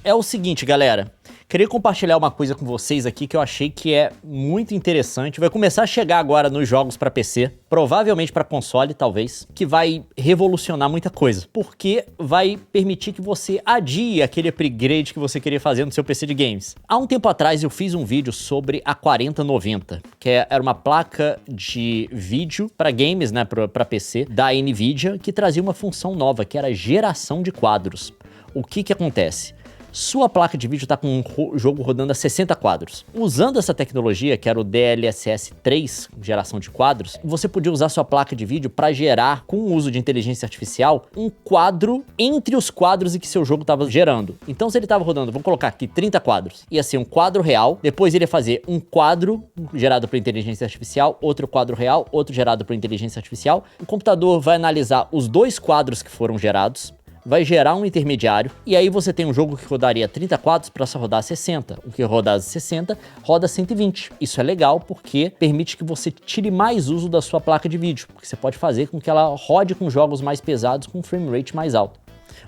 É o seguinte, galera. Queria compartilhar uma coisa com vocês aqui que eu achei que é muito interessante. Vai começar a chegar agora nos jogos para PC, provavelmente para console, talvez, que vai revolucionar muita coisa, porque vai permitir que você adie aquele upgrade que você queria fazer no seu PC de games. Há um tempo atrás eu fiz um vídeo sobre a 4090, que era uma placa de vídeo para games, né, para PC, da Nvidia, que trazia uma função nova, que era geração de quadros. O que acontece? Sua placa de vídeo está com um jogo rodando a 60 quadros. Usando essa tecnologia, que era o DLSS 3, geração de quadros, você podia usar sua placa de vídeo para gerar, com o uso de inteligência artificial, um quadro entre os quadros em que seu jogo estava gerando. Então, se ele estava rodando, vamos colocar aqui 30 quadros, ia ser um quadro real, depois ele ia fazer um quadro gerado por inteligência artificial, outro quadro real, outro gerado por inteligência artificial. O computador vai analisar os dois quadros que foram gerados, vai gerar um intermediário, e aí você tem um jogo que rodaria 30 quadros para só rodar 60. O que roda 60, roda 120. Isso é legal porque permite que você tire mais uso da sua placa de vídeo, porque você pode fazer com que ela rode com jogos mais pesados com um frame rate mais alto,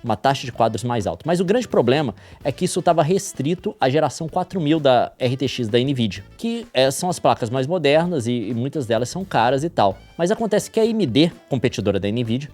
uma taxa de quadros mais alta. Mas o grande problema é que isso estava restrito à geração 4000 da RTX da Nvidia, que são as placas mais modernas e muitas delas são caras e tal. Mas acontece que a AMD, competidora da Nvidia,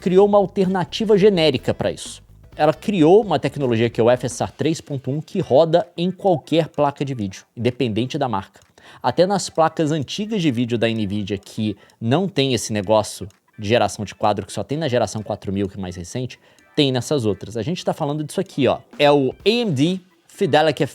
criou uma alternativa genérica para isso. Ela criou uma tecnologia que é o FSR 3.1 que roda em qualquer placa de vídeo, independente da marca. Até nas placas antigas de vídeo da Nvidia que não tem esse negócio de geração de quadro, que só tem na geração 4000, que é mais recente, tem nessas outras. A gente está falando disso aqui, ó. É o AMD Fidelity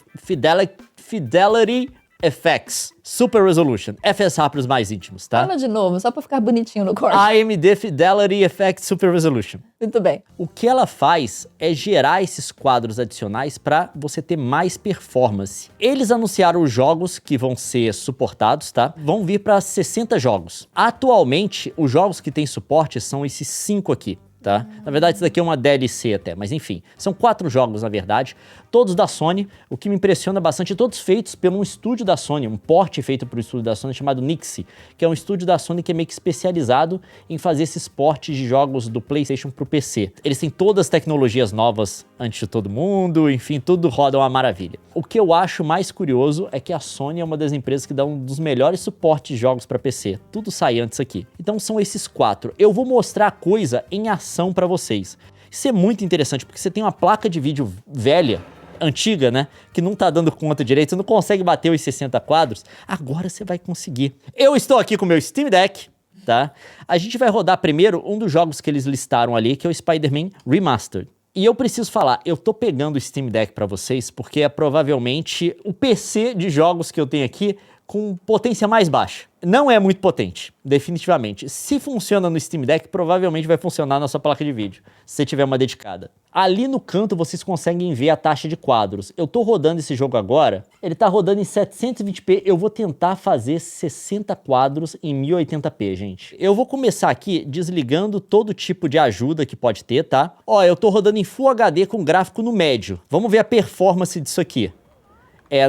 FX Super Resolution, FSR para os mais íntimos, tá? Fala de novo, só para ficar bonitinho no corte. AMD Fidelity FX Super Resolution. Muito bem. O que ela faz é gerar esses quadros adicionais para você ter mais performance. Eles anunciaram os jogos que vão ser suportados, tá? Vão vir para 60 jogos. Atualmente, os jogos que têm suporte são esses 5 aqui. Tá? Na verdade, isso daqui é uma DLC até, mas enfim, são 4 jogos na verdade, todos da Sony, o que me impressiona bastante, todos feitos por um estúdio da Sony, um porte feito por um estúdio da Sony chamado Nixie, que é um estúdio da Sony que é meio que especializado em fazer esses portes de jogos do PlayStation pro PC. Eles têm todas as tecnologias novas antes de todo mundo, enfim, tudo roda uma maravilha. O que eu acho mais curioso é que a Sony é uma das empresas que dá um dos melhores suportes de jogos para PC, tudo sai antes aqui. Então são esses 4. Eu vou mostrar a coisa em ação para vocês. Isso é muito interessante, porque você tem uma placa de vídeo velha, antiga, né, que não tá dando conta direito, você não consegue bater os 60 quadros, agora você vai conseguir. Eu estou aqui com o meu Steam Deck, tá? A gente vai rodar primeiro um dos jogos que eles listaram ali, que é o Spider-Man Remastered. E eu preciso falar, eu tô pegando o Steam Deck para vocês, porque é provavelmente o PC de jogos que eu tenho aqui com potência mais baixa. Não é muito potente, definitivamente. Se funciona no Steam Deck, provavelmente vai funcionar na sua placa de vídeo, se você tiver uma dedicada. Ali no canto vocês conseguem ver a taxa de quadros. Eu tô rodando esse jogo agora, ele tá rodando em 720p, eu vou tentar fazer 60 quadros em 1080p, gente. Eu vou começar aqui desligando todo tipo de ajuda que pode ter, tá? Ó, eu tô rodando em Full HD com gráfico no médio. Vamos ver a performance disso aqui.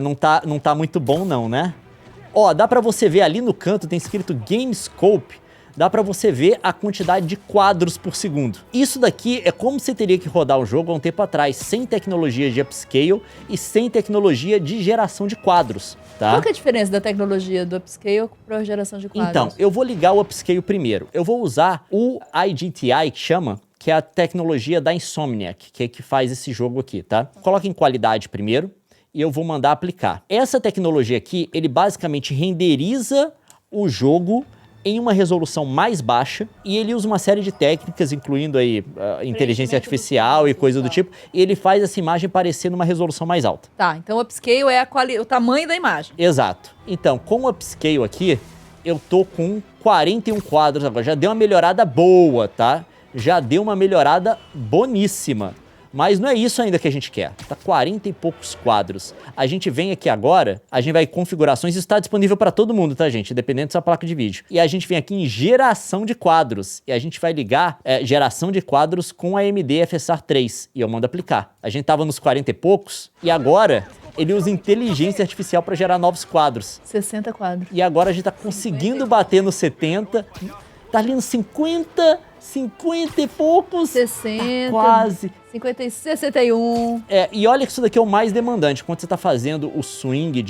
Não tá muito bom não, né? Ó, dá pra você ver ali no canto, tem escrito Game Scope, dá pra você ver a quantidade de quadros por segundo. Isso daqui é como você teria que rodar o jogo há um tempo atrás, sem tecnologia de upscale e sem tecnologia de geração de quadros, tá? Qual que é a diferença da tecnologia do upscale para geração de quadros? Então, eu vou ligar o upscale primeiro. Eu vou usar o IGTI, que chama, que é a tecnologia da Insomniac, que faz esse jogo aqui, tá? Coloca em qualidade primeiro e eu vou mandar aplicar. Essa tecnologia aqui, ele basicamente renderiza o jogo em uma resolução mais baixa e ele usa uma série de técnicas, incluindo aí inteligência artificial e coisa do tipo, e ele faz essa imagem parecer numa resolução mais alta. Tá, então o upscale é o tamanho da imagem. Exato. Então, com o upscale aqui, eu tô com 41 quadros agora, já deu uma melhorada boa, tá? Já deu uma melhorada boníssima. Mas não é isso ainda que a gente quer, tá 40 e poucos quadros. A gente vem aqui agora, a gente vai em configurações, isso está disponível para todo mundo, tá gente? Dependendo da sua placa de vídeo. E a gente vem aqui em geração de quadros, e a gente vai ligar geração de quadros com a AMD FSR 3, e eu mando aplicar. A gente tava nos 40 e poucos, e agora ele usa inteligência artificial para gerar novos quadros. 60 quadros. E agora a gente tá conseguindo bater no 70, tá ali nos 50... 50 e poucos. 60. Tá quase. 50, 61. E olha que isso daqui é o mais demandante. Quando você tá fazendo o swing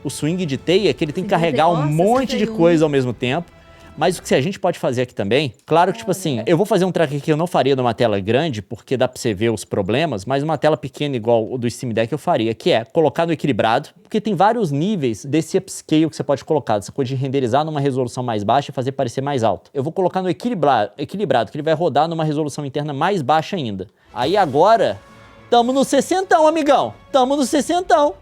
o swing de teia, que ele tem que carregar um monte de coisa ao mesmo tempo. Mas o que a gente pode fazer aqui também, claro que, tipo assim, eu vou fazer um track aqui que eu não faria numa tela grande, porque dá pra você ver os problemas, mas uma tela pequena igual o do Steam Deck eu faria, que é colocar no equilibrado, porque tem vários níveis desse upscale que você pode colocar. Você pode renderizar numa resolução mais baixa e fazer parecer mais alto. Eu vou colocar no equilibrado, que ele vai rodar numa resolução interna mais baixa ainda. Aí agora, tamo no 60, amigão. Tamo no 60.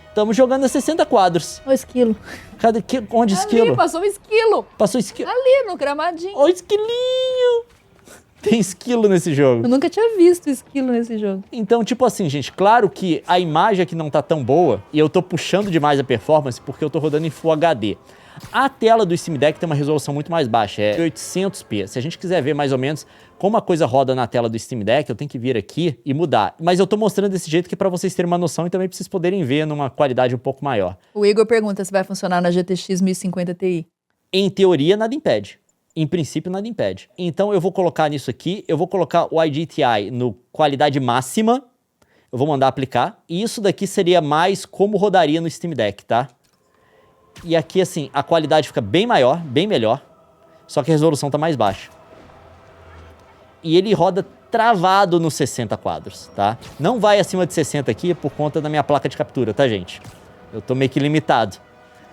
Estamos jogando a 60 quadros. Olha o esquilo. Onde esquilo? Ali, passou um esquilo. Passou esquilo. Ali, no gramadinho. Olha o esquilinho. Tem esquilo nesse jogo. Eu nunca tinha visto esquilo nesse jogo. Então, tipo assim, gente, claro que a imagem aqui não tá tão boa e eu tô puxando demais a performance porque eu tô rodando em Full HD. A tela do Steam Deck tem uma resolução muito mais baixa, é 800p. Se a gente quiser ver mais ou menos como a coisa roda na tela do Steam Deck, eu tenho que vir aqui e mudar. Mas eu tô mostrando desse jeito que é pra vocês terem uma noção e também pra vocês poderem ver numa qualidade um pouco maior. O Igor pergunta se vai funcionar na GTX 1050 Ti. Em teoria, nada impede. Em princípio, nada impede. Então eu vou colocar nisso aqui, eu vou colocar o IGTI no qualidade máxima, eu vou mandar aplicar, e isso daqui seria mais como rodaria no Steam Deck, tá? E aqui, assim, a qualidade fica bem maior, bem melhor, só que a resolução tá mais baixa. E ele roda travado nos 60 quadros, tá? Não vai acima de 60 aqui por conta da minha placa de captura, tá, gente? Eu tô meio que limitado.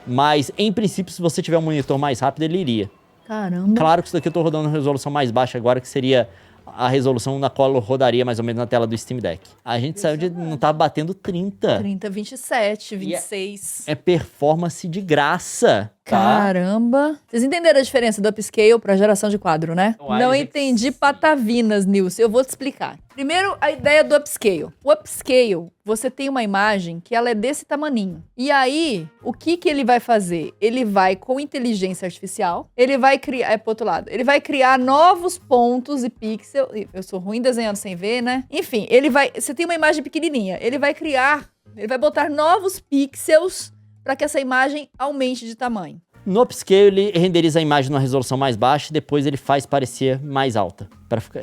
Mas, em princípio, se você tiver um monitor mais rápido, ele iria. Caramba. Claro que isso daqui eu tô rodando na resolução mais baixa agora, que seria a resolução na qual eu rodaria mais ou menos na tela do Steam Deck. A gente saiu de... não tá batendo 30. 30, 27, 26. É performance de graça. Tá? Caramba. Vocês entenderam a diferença do upscale para geração de quadro, né? Não entendi patavinas, Nilson. Eu vou te explicar. Primeiro, a ideia do upscale. O upscale, você tem uma imagem que ela é desse tamaninho. E aí, o que ele vai fazer? Ele vai, com inteligência artificial, ele vai criar... pro outro lado. Ele vai criar novos pontos e pixels. Eu sou ruim desenhando sem ver, né? Enfim, ele vai... Você tem uma imagem pequenininha. Ele vai criar... Ele vai botar novos pixels para que essa imagem aumente de tamanho. No upscale, ele renderiza a imagem numa resolução mais baixa e depois ele faz parecer mais alta.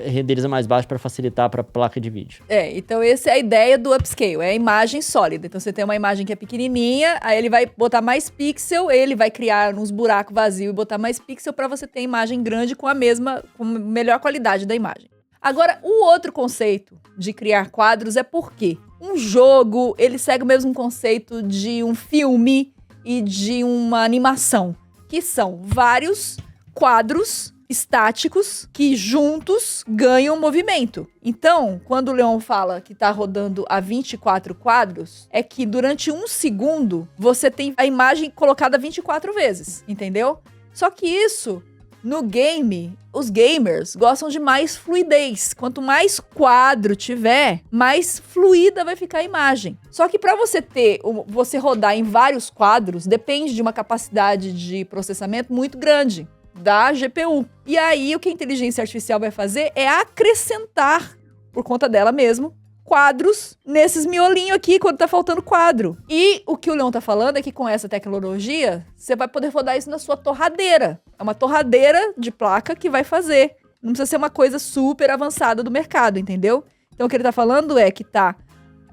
Renderiza mais baixo para facilitar para a placa de vídeo. Então essa é a ideia do upscale, é a imagem sólida. Então você tem uma imagem que é pequenininha, aí ele vai botar mais pixel, ele vai criar uns buracos vazios e botar mais pixel para você ter imagem grande com a melhor qualidade da imagem. Agora, o outro conceito de criar quadros é porque um jogo, ele segue o mesmo conceito de um filme e de uma animação, que são vários quadros estáticos que juntos ganham movimento. Então, quando o Leon fala que tá rodando a 24 quadros, é que durante 1 segundo você tem a imagem colocada 24 vezes, entendeu? Só que isso... No game, os gamers gostam de mais fluidez. Quanto mais quadro tiver, mais fluida vai ficar a imagem. Só que para você rodar em vários quadros, depende de uma capacidade de processamento muito grande da GPU. E aí, o que a inteligência artificial vai fazer é acrescentar, por conta dela mesmo, quadros nesses miolinhos aqui, quando tá faltando quadro. E o que o Leon tá falando é que com essa tecnologia, você vai poder rodar isso na sua torradeira. É uma torradeira de placa que vai fazer. Não precisa ser uma coisa super avançada do mercado, entendeu? Então o que ele tá falando é que tá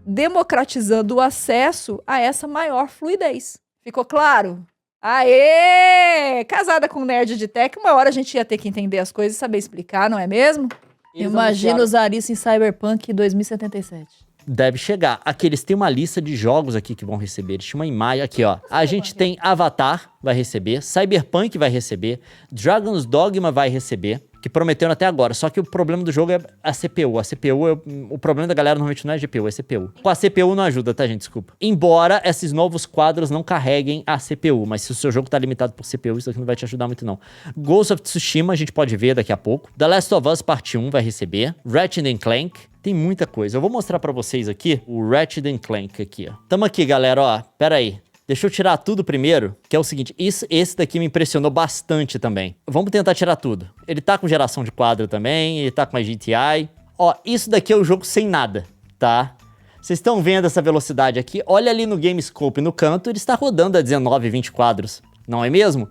democratizando o acesso a essa maior fluidez. Ficou claro? Aê! Casada com nerd de tech, uma hora a gente ia ter que entender as coisas e saber explicar, não é mesmo? Imagina usar isso em Cyberpunk 2077. Deve chegar. Aqui, eles têm uma lista de jogos aqui que vão receber. Eles têm uma imagem aqui, ó. A gente tem Avatar, vai receber. Cyberpunk vai receber. Dragon's Dogma vai receber. Que prometeram até agora. Só que o problema do jogo é a CPU. A CPU, o problema da galera normalmente não é GPU, é CPU. Com a CPU não ajuda, tá, gente? Desculpa. Embora esses novos quadros não carreguem a CPU. Mas se o seu jogo tá limitado por CPU, isso aqui não vai te ajudar muito, não. Ghost of Tsushima a gente pode ver daqui a pouco. The Last of Us Part 1 vai receber. Ratchet & Clank. Tem muita coisa. Eu vou mostrar pra vocês aqui o Ratchet & Clank aqui, ó. Tamo aqui, galera, ó. Pera aí. Deixa eu tirar tudo primeiro, que é o seguinte, esse daqui me impressionou bastante também. Vamos tentar tirar tudo. Ele tá com geração de quadro também, ele tá com a GTI. Ó, isso daqui é o jogo sem nada, tá? Vocês estão vendo essa velocidade aqui? Olha ali no GameScope, no canto, ele está rodando a 19, 20 quadros, não é mesmo?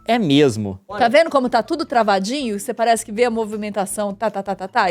É mesmo. Tá vendo como tá tudo travadinho? Você parece que vê a movimentação,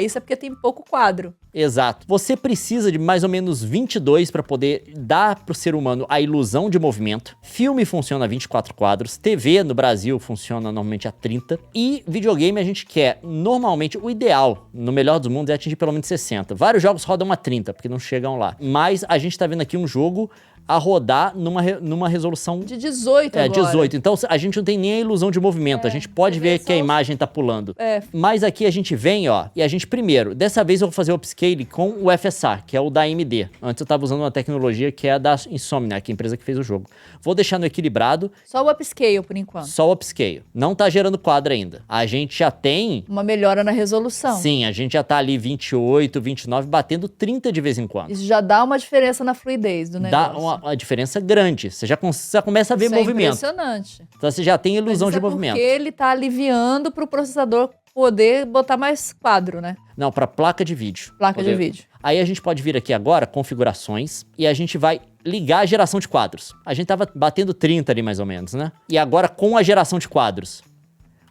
Isso é porque tem pouco quadro. Exato. Você precisa de mais ou menos 22 para poder dar pro ser humano a ilusão de movimento. Filme funciona a 24 quadros, TV no Brasil funciona normalmente a 30 e videogame a gente quer, normalmente, o ideal, no melhor dos mundos, é atingir pelo menos 60. Vários jogos rodam a 30, porque não chegam lá. Mas a gente tá vendo aqui um jogo a rodar numa resolução... De 18 agora. 18. Então a gente não tem nem a ilusão de movimento. A gente pode ver que a imagem tá pulando. Mas aqui a gente vem, ó, e a gente primeiro, dessa vez eu vou fazer o upscale com o FSR, que é o da AMD. Antes eu tava usando uma tecnologia que é a da Insomniac, a empresa que fez o jogo. Vou deixar no equilibrado. Só o upscale, por enquanto. Só o upscale. Não tá gerando quadro ainda. A gente já tem... uma melhora na resolução. Sim, a gente já tá ali 28, 29, batendo 30 de vez em quando. Isso já dá uma diferença na fluidez do negócio. Dá uma diferença grande. Você já começa a ver movimento. É impressionante. Então você já tem ilusão de movimento. Porque ele tá aliviando pro processador poder botar mais quadro, né? Não, para placa de vídeo. Placa de vídeo. Aí a gente pode vir aqui agora, configurações, e a gente vai ligar a geração de quadros. A gente tava batendo 30 ali mais ou menos, né? E agora com a geração de quadros.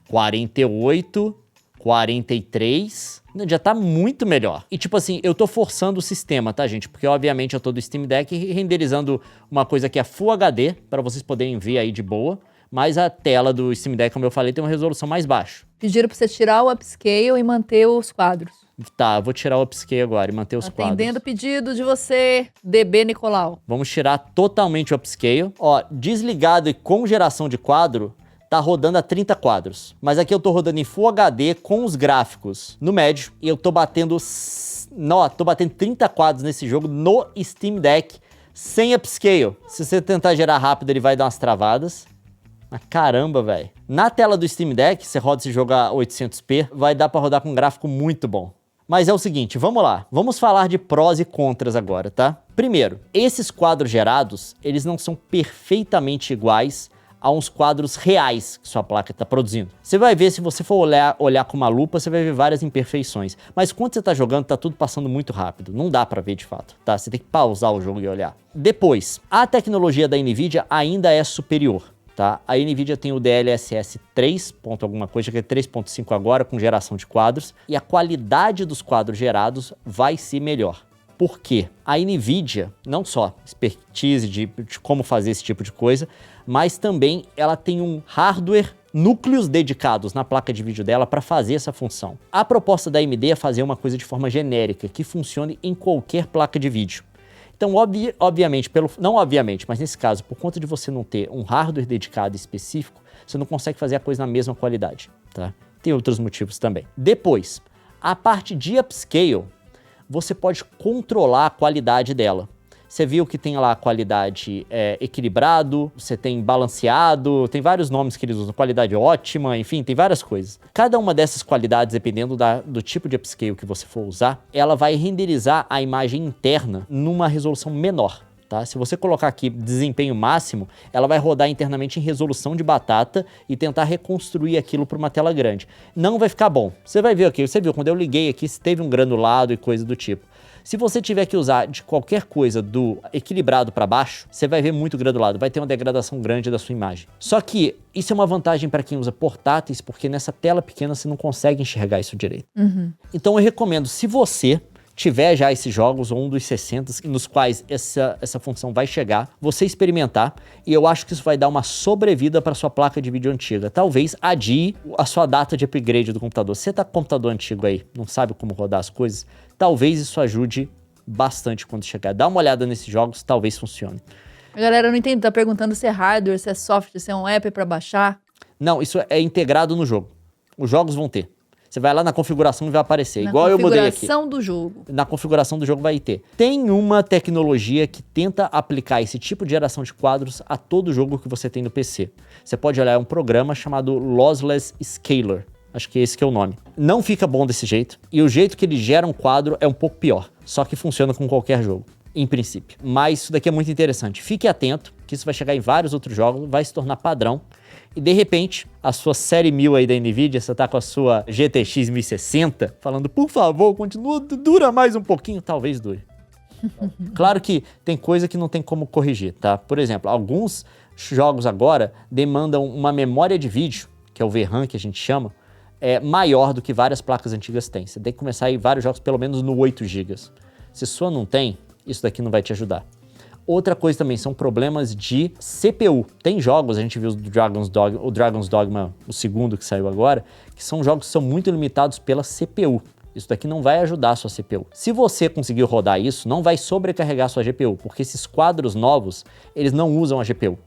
48, 43, já tá muito melhor. E tipo assim, eu tô forçando o sistema, tá, gente? Porque obviamente eu tô do Steam Deck renderizando uma coisa que é Full HD, para vocês poderem ver aí de boa. Mas a tela do Steam Deck, como eu falei, tem uma resolução mais baixa. Pediram pra você tirar o upscale e manter os quadros. Tá, eu vou tirar o upscale agora e manter os quadros. Atendendo o pedido de você, DB Nicolau. Vamos tirar totalmente o upscale. Ó, desligado e com geração de quadro, tá rodando a 30 quadros. Mas aqui eu tô rodando em Full HD com os gráficos no médio. E eu tô batendo... Não, tô batendo 30 quadros nesse jogo no Steam Deck sem upscale. Se você tentar gerar rápido, ele vai dar umas travadas. Mas caramba, velho. Na tela do Steam Deck, você roda esse jogo a 800p, vai dar pra rodar com um gráfico muito bom. Mas é o seguinte, vamos lá. Vamos falar de prós e contras agora, tá? Primeiro, esses quadros gerados, eles não são perfeitamente iguais a uns quadros reais que sua placa está produzindo. Você vai ver, se você for olhar com uma lupa, você vai ver várias imperfeições. Mas quando você está jogando, tá tudo passando muito rápido. Não dá para ver de fato, tá? Você tem que pausar o jogo e olhar. Depois, a tecnologia da NVIDIA ainda é superior. Tá? A NVIDIA tem o DLSS 3, ponto alguma coisa, que é 3.5 agora, com geração de quadros, e a qualidade dos quadros gerados vai ser melhor. Por quê? A NVIDIA, não só expertise de como fazer esse tipo de coisa, mas também ela tem um hardware, núcleos dedicados na placa de vídeo dela para fazer essa função. A proposta da AMD é fazer uma coisa de forma genérica, que funcione em qualquer placa de vídeo. Então, obviamente, não obviamente, mas nesse caso, por conta de você não ter um hardware dedicado específico, você não consegue fazer a coisa na mesma qualidade, tá? Tem outros motivos também. Depois, a parte de upscale, você pode controlar a qualidade dela. Você viu que tem lá a qualidade equilibrado, você tem balanceado, tem vários nomes que eles usam, qualidade ótima, enfim, tem várias coisas. Cada uma dessas qualidades, dependendo do tipo de upscale que você for usar, ela vai renderizar a imagem interna numa resolução menor. Tá? Se você colocar aqui desempenho máximo, ela vai rodar internamente em resolução de batata e tentar reconstruir aquilo para uma tela grande. Não vai ficar bom. Você vai ver aqui, você viu, quando eu liguei aqui, teve um granulado e coisa do tipo. Se você tiver que usar de qualquer coisa do equilibrado para baixo, você vai ver muito granulado, vai ter uma degradação grande da sua imagem. Só que isso é uma vantagem para quem usa portáteis, porque nessa tela pequena você não consegue enxergar isso direito. Então eu recomendo, se você tiver já esses jogos, ou um dos 60, nos quais essa função vai chegar, você experimentar, e eu acho que isso vai dar uma sobrevida para sua placa de vídeo antiga. Talvez adie a sua data de upgrade do computador. Se você tá com computador antigo aí, não sabe como rodar as coisas, talvez isso ajude bastante quando chegar. Dá uma olhada nesses jogos, talvez funcione. A galera não entende, tá perguntando se é hardware, se é software, se é um app para baixar. Não, isso é integrado no jogo. Os jogos vão ter. Você vai lá na configuração e vai aparecer, igual eu mudei aqui. Na configuração do jogo. Na configuração do jogo vai ter. Tem uma tecnologia que tenta aplicar esse tipo de geração de quadros a todo jogo que você tem no PC. Você pode olhar, é um programa chamado Lossless Scaler. Acho que esse que é o nome. Não fica bom desse jeito. E o jeito que ele gera um quadro é um pouco pior. Só que funciona com qualquer jogo, em princípio. Mas isso daqui é muito interessante. Fique atento, que isso vai chegar em vários outros jogos, vai se tornar padrão. E de repente, a sua série 1000 aí da NVIDIA, você tá com a sua GTX 1060, falando, por favor, continua, dura mais um pouquinho, talvez dure. Claro que tem coisa que não tem como corrigir, tá? Por exemplo, alguns jogos agora demandam uma memória de vídeo, que é o VRAM que a gente chama, maior do que várias placas antigas têm. Você tem que começar a ir vários jogos pelo menos no 8 GB. Se sua não tem, isso daqui não vai te ajudar. Outra coisa também são problemas de CPU. Tem jogos, a gente viu o Dragon's Dogma, o segundo que saiu agora, que são jogos que são muito limitados pela CPU. Isso daqui não vai ajudar a sua CPU. Se você conseguir rodar isso, não vai sobrecarregar a sua GPU, porque esses quadros novos, eles não usam a GPU.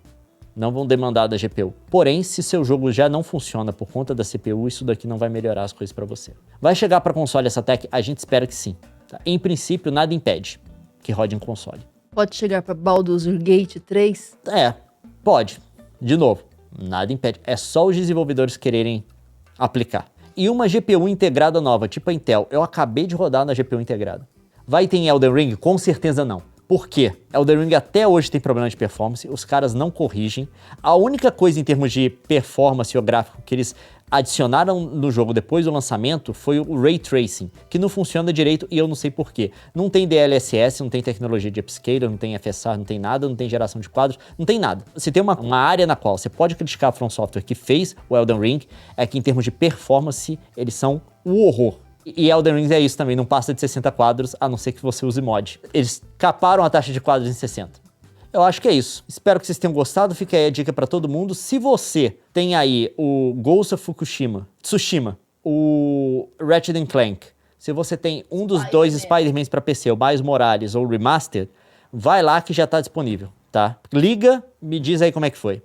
Não vão demandar da GPU. Porém, se seu jogo já não funciona por conta da CPU, isso daqui não vai melhorar as coisas para você. Vai chegar para console essa tech? A gente espera que sim. Tá? Em princípio, nada impede que rode em console. Pode chegar para Baldur's Gate 3? Pode. De novo, nada impede. É só os desenvolvedores quererem aplicar. E uma GPU integrada nova, tipo a Intel, eu acabei de rodar na GPU integrada. Vai ter em Elden Ring? Com certeza não. Por quê? Elden Ring até hoje tem problema de performance, os caras não corrigem. A única coisa em termos de performance ou gráfico que eles adicionaram no jogo depois do lançamento foi o Ray Tracing, que não funciona direito e eu não sei porquê. Não tem DLSS, não tem tecnologia de upscaler, não tem FSR, não tem nada, não tem geração de quadros, não tem nada. Se tem uma área na qual você pode criticar a From Software que fez o Elden Ring, é que em termos de performance, eles são o horror. E Elden Ring é isso também, não passa de 60 quadros, a não ser que você use mod. Eles caparam a taxa de quadros em 60. Eu acho que é isso. Espero que vocês tenham gostado. Fica aí a dica pra todo mundo. Se você tem aí o Ghost of Tsushima, o Ratchet & Clank, se você tem um dos dois Spider-Mans pra PC, o Miles Morales ou o Remastered, vai lá que já tá disponível, tá? Liga, me diz aí como é que foi.